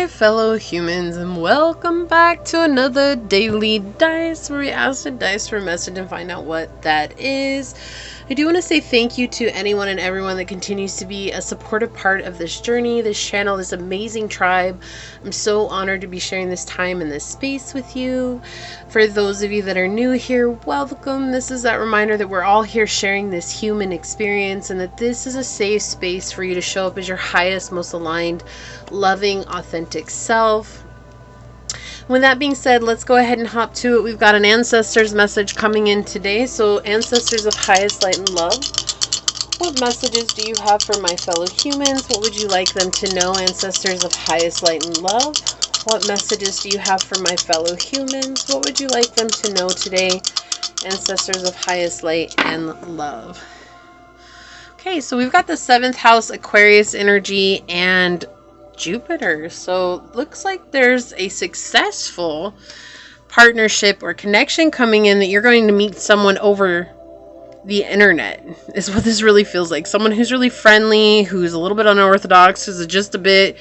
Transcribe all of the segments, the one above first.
my fellow humans, and welcome back to another daily dice where we ask the dice for a message and find out what that is. I do want to say thank you to anyone and everyone that continues to be a supportive part of this journey, this channel, this amazing tribe. I'm so honored to be sharing this time in this space with you. For those of you that are new here, welcome. This is that reminder that we're all here sharing this human experience and that this is a safe space for you to show up as your highest, most aligned, loving, authentic self. With that being said, let's go ahead and hop to it. We've got an ancestors message coming in today. So ancestors of highest light and love, what messages do you have for my fellow humans? What would you like them to know, ancestors of highest light and love? What messages do you have for my fellow humans? What would you like them to know today, ancestors of highest light and love? Okay, so we've got the 7th house Aquarius energy and Jupiter. So looks like there's a successful partnership or connection coming in, that you're going to meet someone over the internet is what this really feels like. Someone who's really friendly, who's a little bit unorthodox, who's just a bit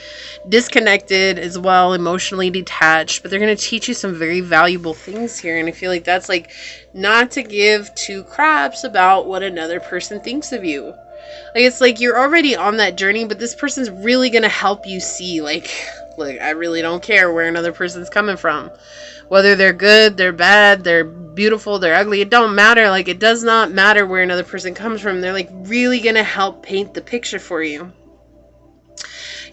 disconnected as well, emotionally detached, but they're going to teach you some very valuable things here. And I feel like that's like not to give two craps about what another person thinks of you. Like, it's like you're already on that journey, but this person's really going to help you see, like, look, I really don't care where another person's coming from. Whether they're good, they're bad, they're beautiful, they're ugly, it don't matter. Like, it does not matter where another person comes from. They're, like, really going to help paint the picture for you.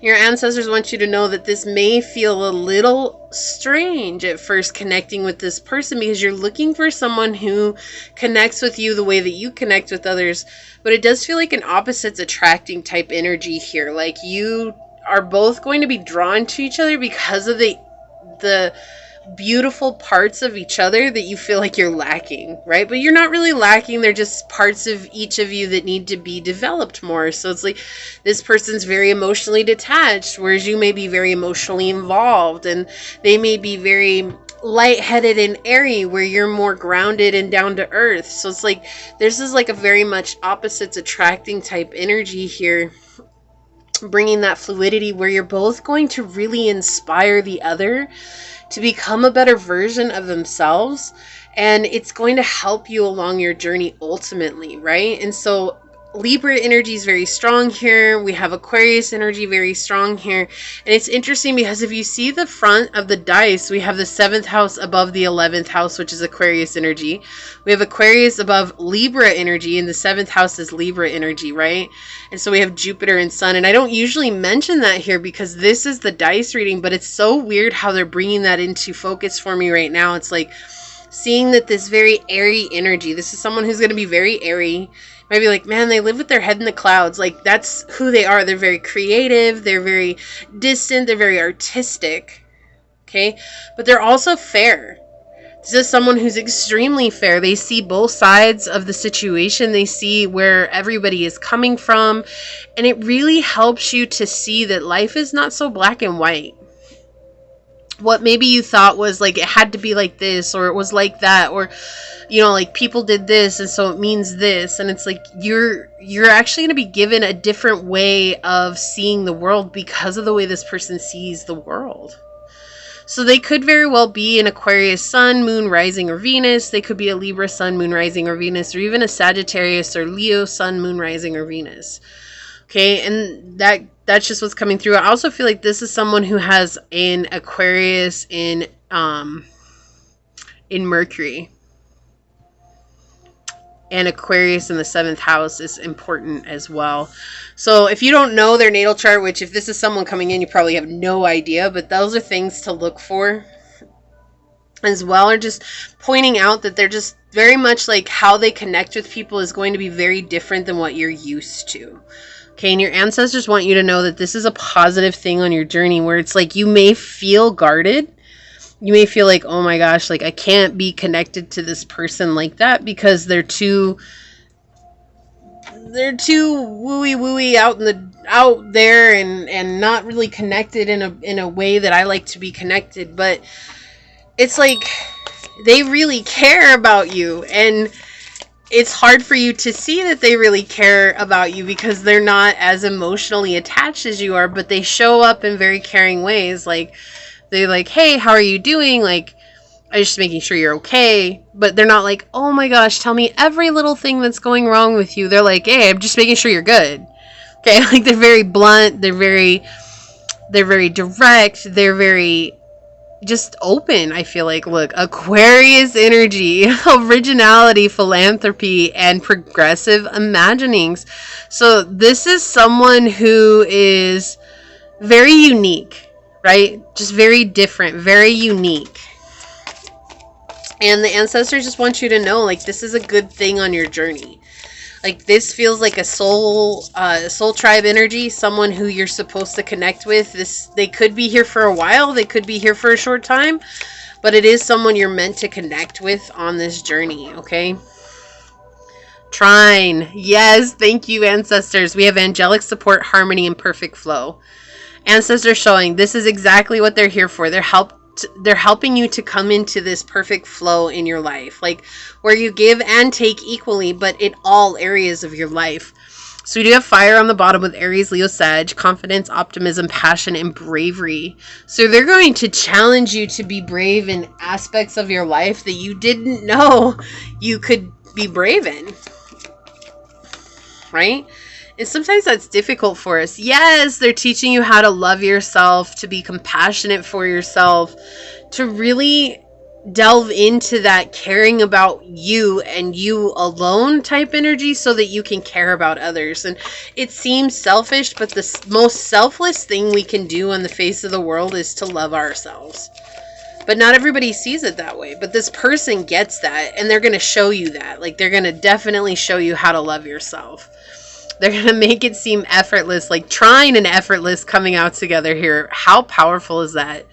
Your ancestors want you to know that this may feel a little strange at first, connecting with this person, because you're looking for someone who connects with you the way that you connect with others. But it does feel like an opposites attracting type energy here. Like, you are both going to be drawn to each other because of the beautiful parts of each other that you feel like you're lacking, right? But you're not really lacking. They're just parts of each of you that need to be developed more. So it's like this person's very emotionally detached, whereas you may be very emotionally involved, and they may be very lightheaded and airy, where you're more grounded and down to earth. So it's like this is like a very much opposites attracting type energy here, bringing that fluidity where you're both going to really inspire the other to become a better version of themselves, and it's going to help you along your journey ultimately, right? And so Libra energy is very strong here. We have Aquarius energy very strong here. And it's interesting because if you see the front of the dice, we have the 7th house above the 11th house, which is Aquarius energy. We have Aquarius above Libra energy, and the 7th house is Libra energy, right? And so we have Jupiter and Sun. And I don't usually mention that here because this is the dice reading, but it's so weird how they're bringing that into focus for me right now. It's like seeing that this very airy energy, this is someone who's going to be very airy. Maybe like, man, they live with their head in the clouds. Like, that's who they are. They're very creative. They're very distant. They're very artistic. Okay. But they're also fair. This is someone who's extremely fair. They see both sides of the situation. They see where everybody is coming from. And it really helps you to see that life is not so black and white. What maybe you thought was like it had to be like this, or it was like that, or you know, like people did this and so it means this, and it's like you're actually going to be given a different way of seeing the world because of the way this person sees the world. So they could very well be an Aquarius sun, moon, rising, or Venus. They could be a Libra sun, moon, rising, or Venus, or even a Sagittarius or Leo sun, moon, rising, or Venus. Okay, and that's just what's coming through. I also feel like this is someone who has an Aquarius in Mercury. And Aquarius in the 7th house is important as well. So if you don't know their natal chart, which if this is someone coming in, you probably have no idea, but those are things to look for as well, or just pointing out that they're just very much like how they connect with people is going to be very different than what you're used to. Okay, and your ancestors want you to know that this is a positive thing on your journey, where it's like you may feel guarded. You may feel like, oh my gosh, like I can't be connected to this person like that because they're too wooey out there and not really connected in a way that I like to be connected. But it's like they really care about you, and it's hard for you to see that they really care about you because they're not as emotionally attached as you are, but they show up in very caring ways. Like, they're like, hey, how are you doing? Like, I'm just making sure you're okay. But they're not like, oh my gosh, tell me every little thing that's going wrong with you. They're like, hey, I'm just making sure you're good. Okay, like, they're very blunt, they're very direct, they're very just open. I feel like, look, Aquarius energy, originality, philanthropy, and progressive imaginings. So this is someone who is very unique, right? Just very different, very unique. And the ancestors just want you to know, like, this is a good thing on your journey. Like, this feels like a soul tribe energy, someone who you're supposed to connect with. They could be here for a while, they could be here for a short time, but it is someone you're meant to connect with on this journey, okay? Trine. Yes, thank you, ancestors. We have angelic support, harmony, and perfect flow. Ancestors showing this is exactly what they're here for. They're helping you to come into this perfect flow in your life, like where you give and take equally, but in all areas of your life. So we do have fire on the bottom with Aries, Leo, Sag, confidence, optimism, passion, and bravery. So they're going to challenge you to be brave in aspects of your life that you didn't know you could be brave in, right? And sometimes that's difficult for us. Yes, they're teaching you how to love yourself, to be compassionate for yourself, to really delve into that caring about you and you alone type energy so that you can care about others. And it seems selfish, but the most selfless thing we can do on the face of the world is to love ourselves. But not everybody sees it that way. But this person gets that, and they're going to show you that. Like, they're going to definitely show you how to love yourself. They're going to make it seem effortless, like Trine and effortless coming out together here. How powerful is that?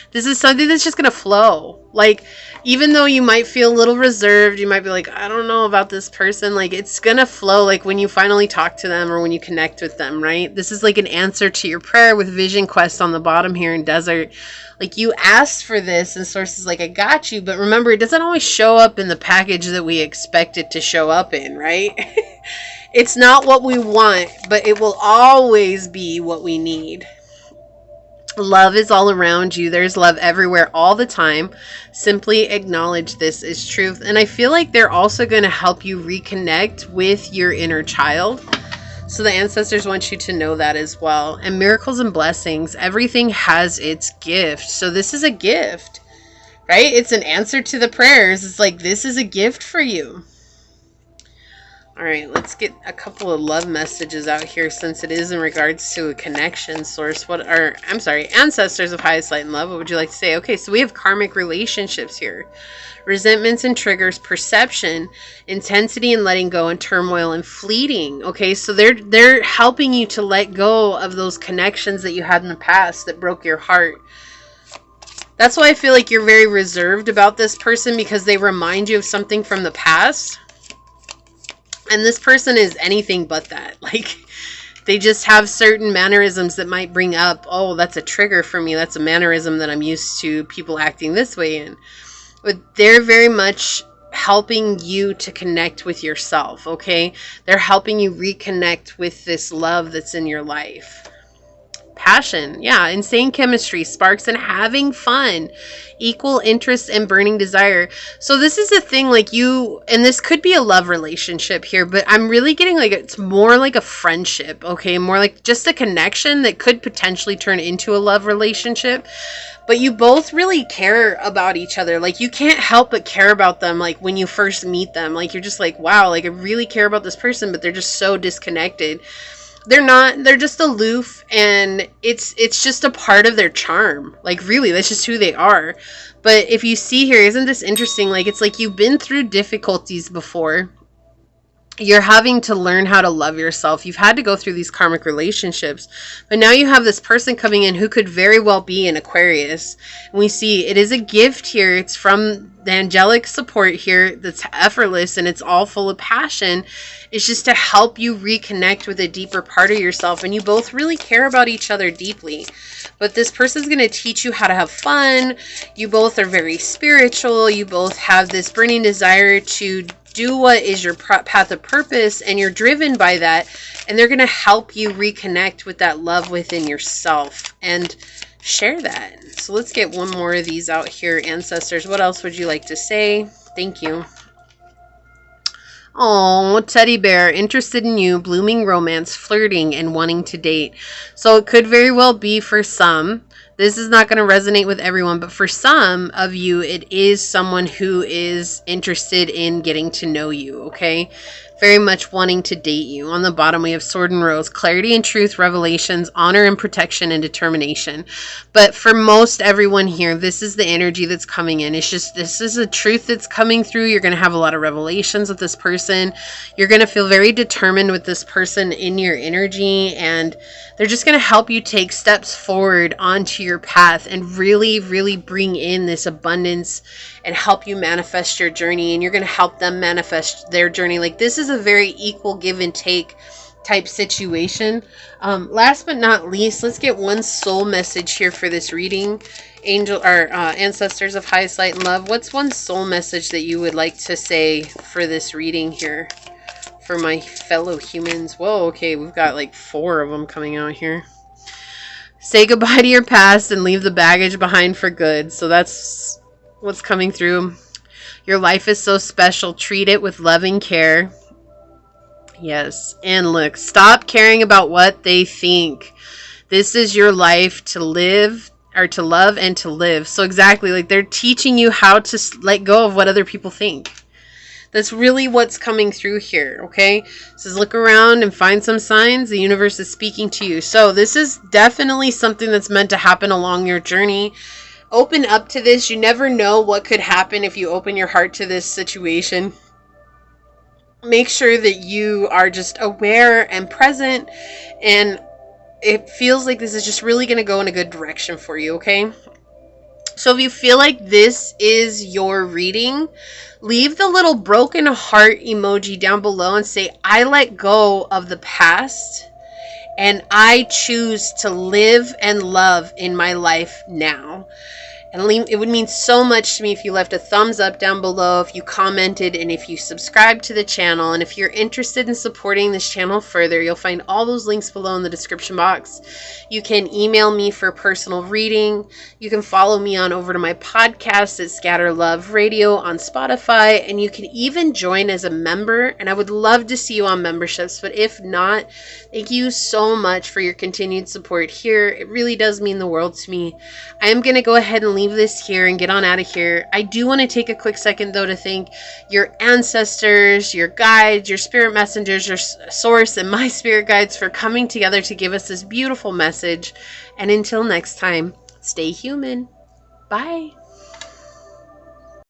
This is something that's just going to flow. Like, even though you might feel a little reserved, you might be like, I don't know about this person. Like, it's going to flow, like, when you finally talk to them or when you connect with them, right? This is like an answer to your prayer with Vision Quest on the bottom here in Desert. Like, you asked for this and Source is like, I got you. But remember, it doesn't always show up in the package that we expect it to show up in, right? It's not what we want, but it will always be what we need. Love is all around you. There's love everywhere all the time. Simply acknowledge this is truth. And I feel like they're also going to help you reconnect with your inner child. So the ancestors want you to know that as well. And miracles and blessings. Everything has its gift. So this is a gift, right? It's an answer to the prayers. It's like, this is a gift for you. All right, let's get a couple of love messages out here since it is in regards to a connection. Source, ancestors of highest light and love, what would you like to say? Okay, so we have karmic relationships here. Resentments and triggers, perception, intensity and letting go, and turmoil and fleeting. Okay, so they're helping you to let go of those connections that you had in the past that broke your heart. That's why I feel like you're very reserved about this person, because they remind you of something from the past. And this person is anything but that. Like, they just have certain mannerisms that might bring up, oh, that's a trigger for me. That's a mannerism that I'm used to people acting this way in. But they're very much helping you to connect with yourself, okay? They're helping you reconnect with this love that's in your life. Passion, yeah, insane chemistry, sparks, and having fun, equal interest and burning desire. So this is the thing, like, you, and this could be a love relationship here, but I'm really getting like it's more like a friendship, okay? More like just a connection that could potentially turn into a love relationship. But you both really care about each other. Like, you can't help but care about them, like, when you first meet them. Like, you're just like, wow, like, I really care about this person, but they're just so disconnected. They're just aloof, and it's just a part of their charm. Like, really, that's just who they are. But if you see here, isn't this interesting? Like, it's like you've been through difficulties before. You're having to learn how to love yourself. You've had to go through these karmic relationships, but now you have this person coming in who could very well be an Aquarius. And we see it is a gift here. It's from the angelic support here that's effortless, and it's all full of passion. It's just to help you reconnect with a deeper part of yourself, and you both really care about each other deeply. But this person's going to teach you how to have fun. You both are very spiritual. You both have this burning desire to do what is your path of purpose, and you're driven by that, and they're going to help you reconnect with that love within yourself and share that. So let's get one more of these out here. Ancestors, what else would you like to say? Thank you. Oh, teddy bear, interested in you, blooming romance, flirting, and wanting to date. So it could very well be for some. This is not going to resonate with everyone, but for some of you, it is someone who is interested in getting to know you, okay? Very much wanting to date you. On the bottom, we have sword and rose, clarity and truth, revelations, honor and protection, and determination. But for most everyone here, this is the energy that's coming in. It's just, this is a truth that's coming through. You're going to have a lot of revelations with this person. You're going to feel very determined with this person in your energy, and they're just going to help you take steps forward onto your path and really, really bring in this abundance and help you manifest your journey. And you're going to help them manifest their journey. Like, this is a very equal give and take type situation. Last but not least, let's get one soul message here for this reading. Angel or ancestors of highest light and love, what's one soul message that you would like to say for this reading here for my fellow humans? Whoa, okay, we've got like 4 of them coming out here. Say goodbye to your past and leave the baggage behind for good. So that's what's coming through. Your life is so special. Treat it with loving care. Yes. And look, stop caring about what they think. This is your life to live, or to love and to live. So exactly, like, they're teaching you how to let go of what other people think. That's really what's coming through here, okay? It says look around and find some signs. The universe is speaking to you. So this is definitely something that's meant to happen along your journey. Open up to this. You never know what could happen if you open your heart to this situation. Make sure that you are just aware and present, and it feels like this is just really going to go in a good direction for you, okay? So if you feel like this is your reading, leave the little broken heart emoji down below and say, I let go of the past and I choose to live and love in my life now. And it would mean so much to me if you left a thumbs up down below, if you commented, and if you subscribe to the channel. And if you're interested in supporting this channel further, you'll find all those links below in the description box. You can email me for personal reading. You can follow me on over to my podcast at Scatter Love Radio on Spotify. And you can even join as a member. And I would love to see you on memberships. But if not, thank you so much for your continued support here. It really does mean the world to me. I am going to go ahead and leave this here and get on out of here. I do want to take a quick second though to thank your ancestors, your guides, your spirit messengers, your source, and my spirit guides for coming together to give us this beautiful message. And until next time, stay human. Bye.